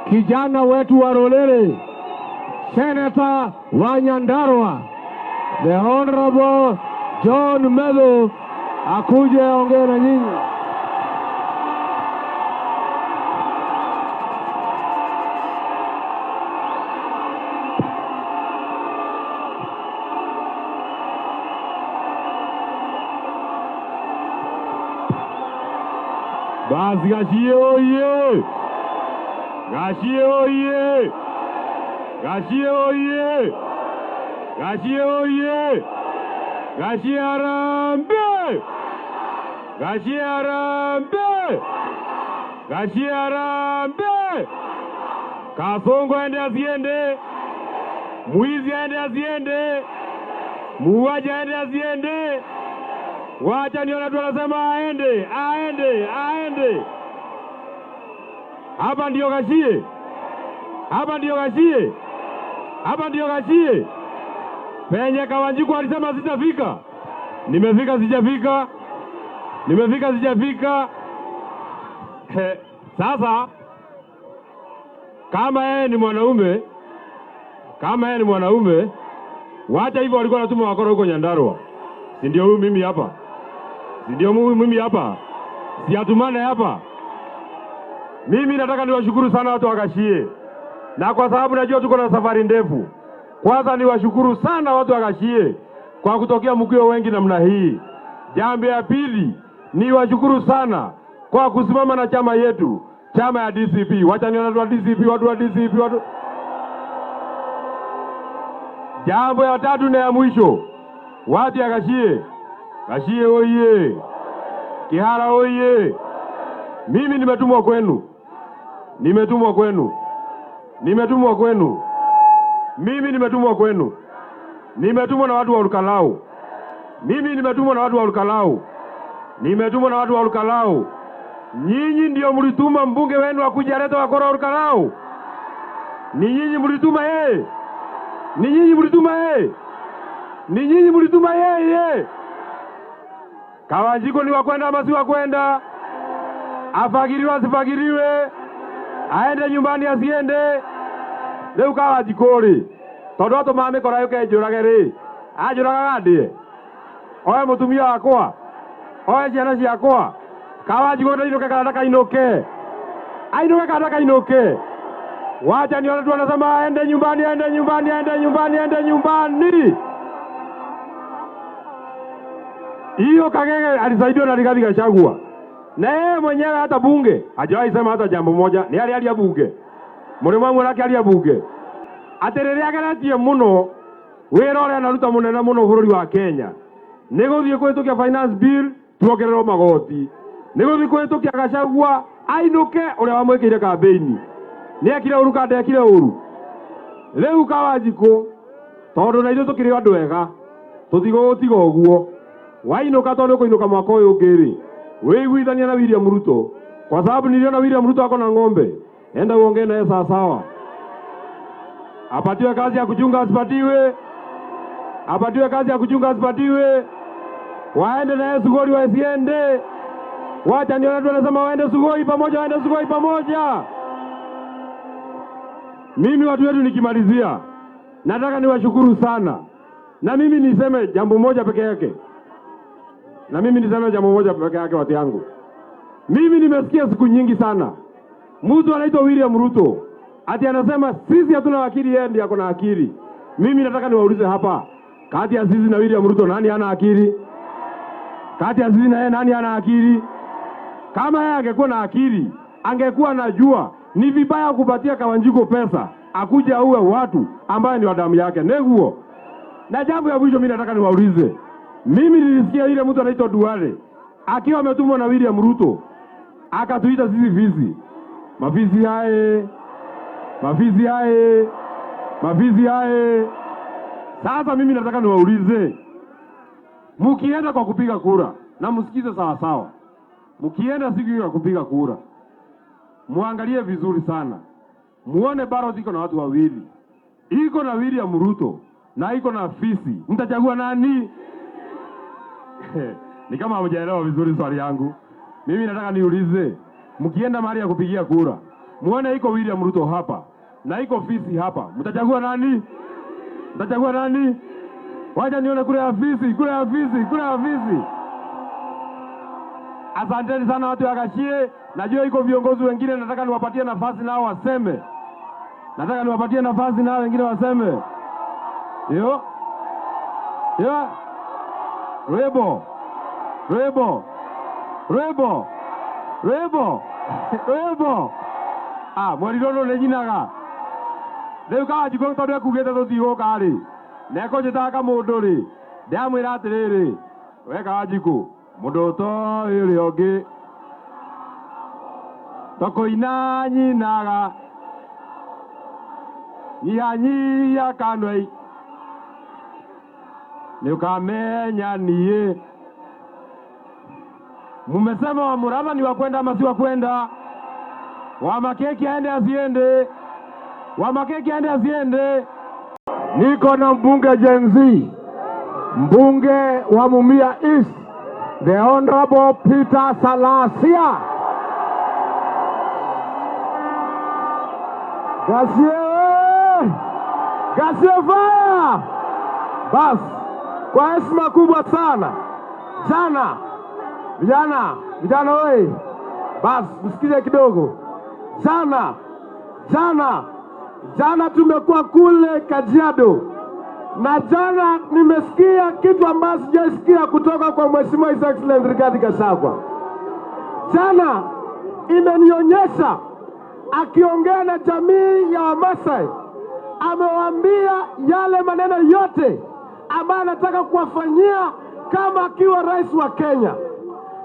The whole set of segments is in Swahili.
kijana wetu wa Rolele, Senator wa Nyandarua, the Honorable John Medho, akuje aongee na nyinyi. Basi Gachie oye! Gachie oye! Gachie oye! Gachie oye! Gachie Harambee! Gachie Harambee! Gachie Harambee! Kasongo aende asiende, mwizi aende asiende, muuaji aende asiende. Wacha niona tu anasema aende, aende, aende. Hapa ndio Gachie. Hapa ndio Gachie. Hapa ndio Gachie. Penye Kawanjiku alisema sitafika. Nimefika sijafika. Nimefika sijafika. Sasa kama yeye ni mwanaume, wacha hivyo walikuwa wanatuma wakora huko Nyandarua. Si ndio huyu mimi hapa? Si ndio mimi hapa? Si atumane hapa? Mimi nataka niwashukuru sana watu wa Gachie. Na kwa sababu najua tuko na safari ndefu. Kwanza niwashukuru sana watu wa Gachie kwa kutokea mkio wengi namna hii. Jambo ya pili, niwashukuru sana kwa kusimama na chama yetu, chama ya DCP. Wacha niona watu wa DCP, watu wa DCP, watu. Jambo ya tatu na ya mwisho, watu ya Gachie. Gachie oye! Kihara oye! Mimi nimetumwa kwenu. Nimetumwa kwenu. Nimetumwa kwenu. Mimi nimetumwa kwenu. Nimetumwa na watu wa Olkalau. Mimi nimetumwa na watu wa Olkalau. Nimetumwa na watu wa Olkalau. Nyinyi ndio mlituma mbunge wenu akuje alete wakora Olkalau. Ni nyinyi mlituma yeye. Ni nyinyi mlituma yeye. Ni nyinyi mlituma yeye. Kawanjiku ni wakwenda ama si wakwenda? Afagiriwe asifagiriwe? Aende nyumbani asiende? Leo Kawanjikuri tondu atu mame kora yuke njurage ri anjuraga gandie oe mutumia wakwa oe ciana ciakwa Kawanjiku ndainuke kana ndakainuke ainuke kana ndakainuke. Wacha nione tu anasema aende nyumbani, aende nyumbani, aende nyumbani, aende nyumbani. Hiyo Kagege alisaidiwa na Rigathi Gachagua. Na yeye mwenyewe hata bunge hajawahi sema hata jambo moja. Ni hali ya bunge. Muremwa wake hali ya bunge. Aterere agaratie muno wira ore anaruta munene muno bururi wa Kenya. Niguthie kwitukia finance bill tuogererwo magoti. Niguthie kwitukia Gachagua ainuke uria wamwikire kambeini. Niekire uru kande ekire uru. Riu Kawanjiku tondu na ithu tukiri andu ega tutigutiga uguo. Wainuka tondu kuinuka mwaka uyu ngiri. Wiguithania na William Ruto. Kwa sababu niliona William Ruto ako na ng'ombe. Enda uongee naye sawa sawa. Apatiwe kazi ya kuchunga asipatiwe. Apatiwe kazi ya kuchunga asipatiwe. Waende naye Sugoi wasiende. Wacha nione watu wanasema waende Sugoi pamoja, waende Sugoi pamoja. Mimi watu wetu nikimalizia, nataka niwashukuru sana. Na mimi niseme jambo moja peke yake. Watu yangu. Mimi nimesikia siku nyingi sana mtu anaitwa William Ruto ati anasema sisi hatuna akili, yeye ndiye akona akili. Mimi nataka niwaulize hapa, kati ya sisi na William Ruto nani ana akili? Kati ya sisi na yeye nani ana akili? Kama yeye angekuwa na akili, angekuwa anajua ni vibaya kupatia Kawanjiku pesa akuje auwe watu ambao ni wa damu yake. Neguo. Na jambo ya mwisho mimi nataka niwaulize. Mimi nilisikia ile mtu anaitwa Duale akiwa ametumwa na William Ruto akatuita sisi vizi. Mavizi hae. Mavizi hae. Mavizi hae. Sasa mimi nataka niwaulize. Mkienda kwa kupiga kura na msikize sawa sawa. Mkienda siku ya kupiga kura, muangalie vizuri sana. Muone ballot iko na watu wawili. Iko na William Ruto na iko na Fisi. Mtachagua nani? Ni kama hamjaelewa vizuri swali yangu. Mimi nataka niulize, mkienda mahali ya kupigia kura muone iko William Ruto hapa na iko Fisi hapa. Mtachagua nani? Mtachagua nani? Wacha nione kule ya Fisi, kule ya Fisi, kule ya Fisi. Asanteni sana watu wa Gachie. Najua iko viongozi wengine, nataka niwapatie nafasi nao waseme. Nataka niwapatie nafasi nao wengine waseme. Yo. Yo. Rebo. Rebo. Rebo. Rebo. Rebo. Mwarirono nejinaga. Rĩu Kanjikũ tondũ ekugĩte tũtigũka rĩ. Neko njĩtaga mũndũ rĩ. Ndamwĩra atĩrĩrĩ. We Kanjikũ, mũndũ ũtoĩ ũrĩa ũngĩ. Tũkũina nyinaga. Nyihanyihia kanwei. Nĩũkamenya niĩ. Mumesema wa Murava ni wa kwenda ama si wa kwenda? Wa Makeki aende asiende? Wa Makeki aende asiende? Niko na mbunge Gen Z, mbunge wa Mumia East, the Honorable Peter Salasia. Gachie! Gachie fire! Bas, kwa heshima kubwa sana. Vijana wewe. Bas, msikize kidogo. Jana tumekuwa kule Kajiado. Na jana nimesikia kitu ambacho sijasikia kutoka kwa Mheshimiwa His Excellency Rigathi Gachagua. Jana imenionyesha akiongea na jamii ya Wamasai, amewaambia yale maneno yote ambayo anataka kuwafanyia kama akiwa rais wa Kenya.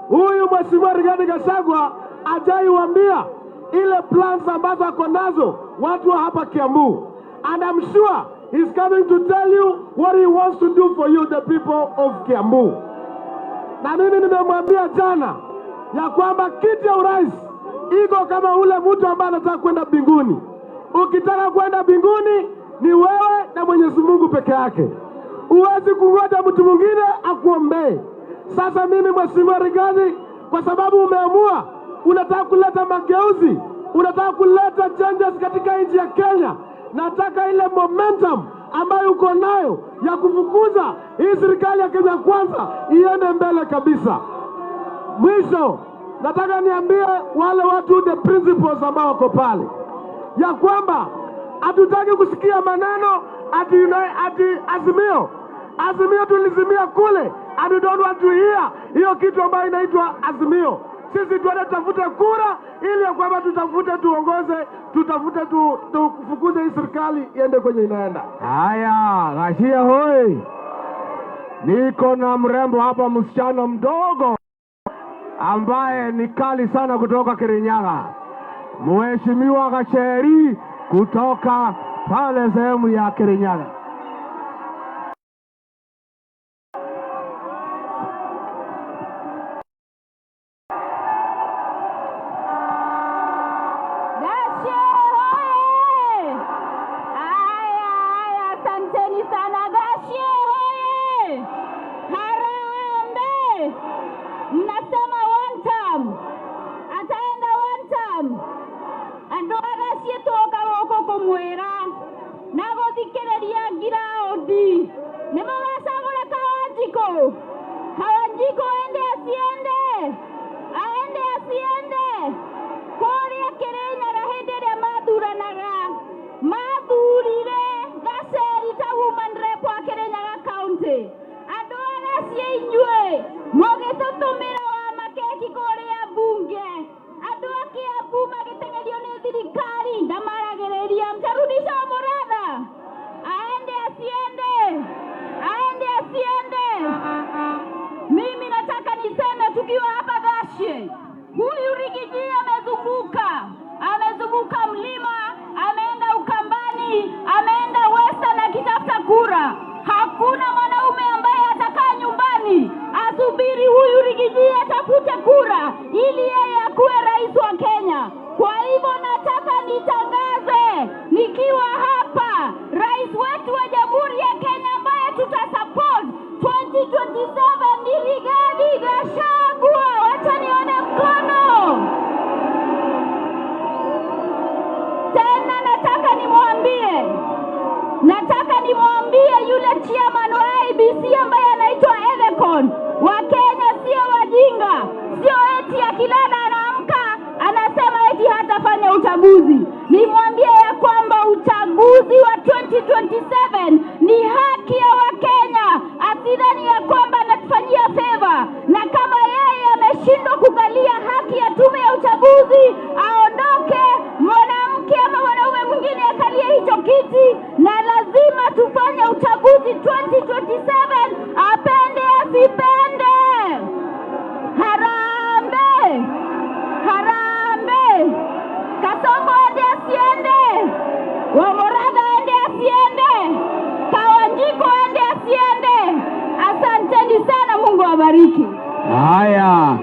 Huyu Mheshimiwa Rigathi Gachagua hajaiwaambia ile plans ambazo ako nazo watu wa hapa Kiambu. And I'm sure he's coming to tell you what he wants to do for you, the people of Kiambu. Na mimi nimemwambia jana ya kwamba kiti ya urais iko kama ule mtu ambaye anataka kwenda mbinguni. Ukitaka kwenda mbinguni ni wewe na Mwenyezi Mungu peke yake. Huwezi kungoja mtu mwingine akuombee. Sasa mimi Mheshimiwa Rigathi, kwa sababu umeamua unataka kuleta mageuzi, unataka kuleta changes katika nchi ya Kenya, nataka ile momentum ambayo uko nayo ya kufukuza hii serikali ya Kenya Kwanza iende mbele kabisa. Mwisho, nataka niambie wale watu, the principles ambao wako pale, ya kwamba hatutaki kusikia maneno ati Azimio tulizimia kule, and we don't want to hear hiyo kitu ambayo inaitwa Azimio. Sisi tuende tafute kura ili ya kwamba tuongoze, tufukuze hii serikali iende kwenye inaenda. Haya, Gachie hoi. Niko na mrembo hapa, msichana mdogo ambaye ni kali sana kutoka Kirinyaga. Mheshimiwa Gacheri kutoka pale sehemu ya Kirinyaga. Kanjikũ aende asiende kũrĩa Kirinyaga hĩndĩ ĩrĩa mathurire Gacheri ta woman rep wa Kirinyaga County. Andũ a Gachie inyuĩ mũgĩtũtũmĩra wa Makeki kũrĩa bunge, andũ a Kiambu magĩteng'erio nĩ thirikari ndamaragĩrĩria mtarudisha Mũratha aende asiende. nataka nimwambie yule chairman wa IEBC ambaye anaitwa Edecon, Wakenya sio wajinga, sio eti akilala anaamka anasema eti hatafanya uchaguzi. Nimwambie ya kwamba uchaguzi wa 2027 ni haki ya Wakenya, asidhani ya kwamba anatufanyia favor, na kama yeye ameshindwa kugalia haki ya tume ya uchaguzi, aondoke, mwanamke ama mwanaume mwingine akalie hicho kiti, na lazima tufanye uchaguzi 2027, apende asipende. Harambe, harambe, Kasongo ende asiende, Wamoraga ende asiende, Kawanjiko ende asiende. Asanteni sana, Mungu awabariki. Haya.